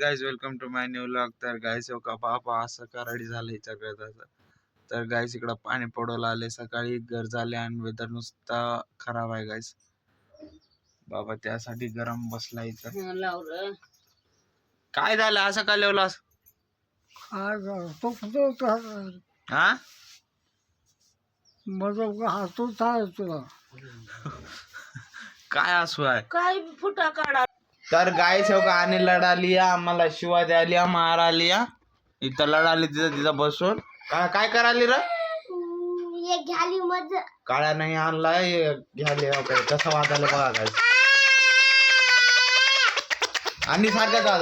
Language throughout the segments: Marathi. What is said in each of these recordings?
Guys, welcome to my new vlog. तर गाइस हो का बाबा असं कराडी झालंय सगळं. तर गाइस इकडं पाणी पडवलं आले, सकाळी घर झाले आणि वेदर नुसता खराब आहे गाइस. बाबा त्यासाठी गरम बसला इथं. काय झालं असं का लावलास? हा काय असू आहे काय फुटा काढा. तर गाइस हो का आणि लढाली आम्हाला शिवा द्याली माराली इथं लढाली तिथं बसून काय कराली रे घ्याली मज काळ्या नाही आणलाय घ्याले कसं वाजायला बघा काय आणि सारखं का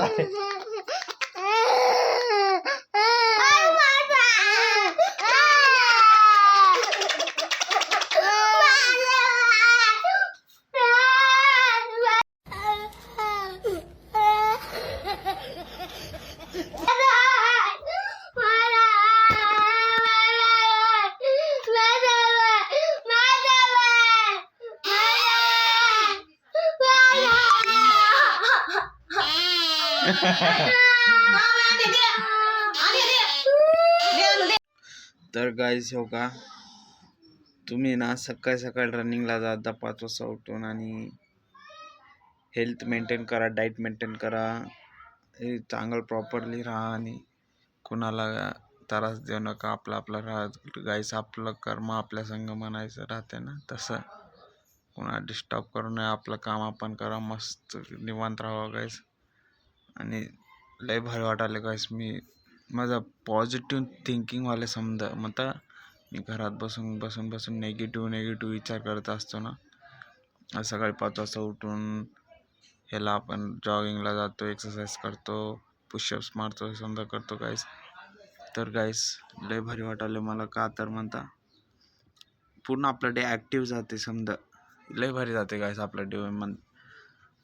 तर गाइस हो का तुम्ही ना सकाळी रनिंगला जा 5 वाजता उठून आणि हेल्थ मेंटेन करा, डाएट मेंटेन करा, हे चांगलं प्रॉपरली राहा आणि कोणाला त्रास देऊ नका. आपलं राहा गाइस. आपलं कर्म आपल्या संग म्हणायचं राहते ना, तसं कोणा डिस्टर्ब करू नये. आपलं काम आपण करा, मस्त निवांत राहावं गाइस. आणि लय भारी वाटायला गाइस. मी माझा पॉझिटिव्ह थिंकिंगवाले समजा म्हणता मी घरात बसून नेगेटिव्ह विचार करत असतो ना. सकाळी 5 वाजता उठून ह्याला आपण जॉगिंगला जातो, एक्सरसाइज करतो, पुशअप्स मारतो, समजा करतो गाइस. तर गाइस लय भारी वाटायला मला. का तर म्हणता पूर्ण आपलं डे ॲक्टिव्ह जाते, समजा लय भारी जाते गाइस. आपलं डे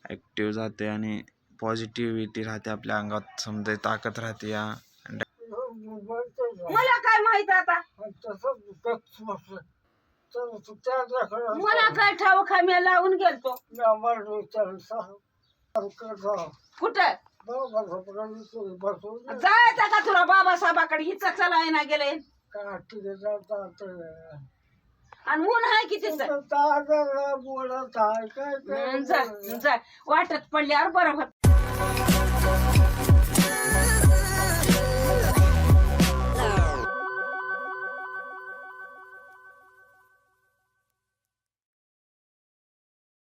ॲक्टिव्ह जाते आणि पॉझिटिव्हिटी राहते आपल्या अंगात, समजा ताकद राहते. या मला काय माहित आता, मला काय ठाव खाम्या लावून गेलतो कुठं जायचं का तुला बाबासाहेबाकडे हिच चला ना गेले आणि ऊन आहे की तिथं जा वाटत पडल्यावर बरं होत.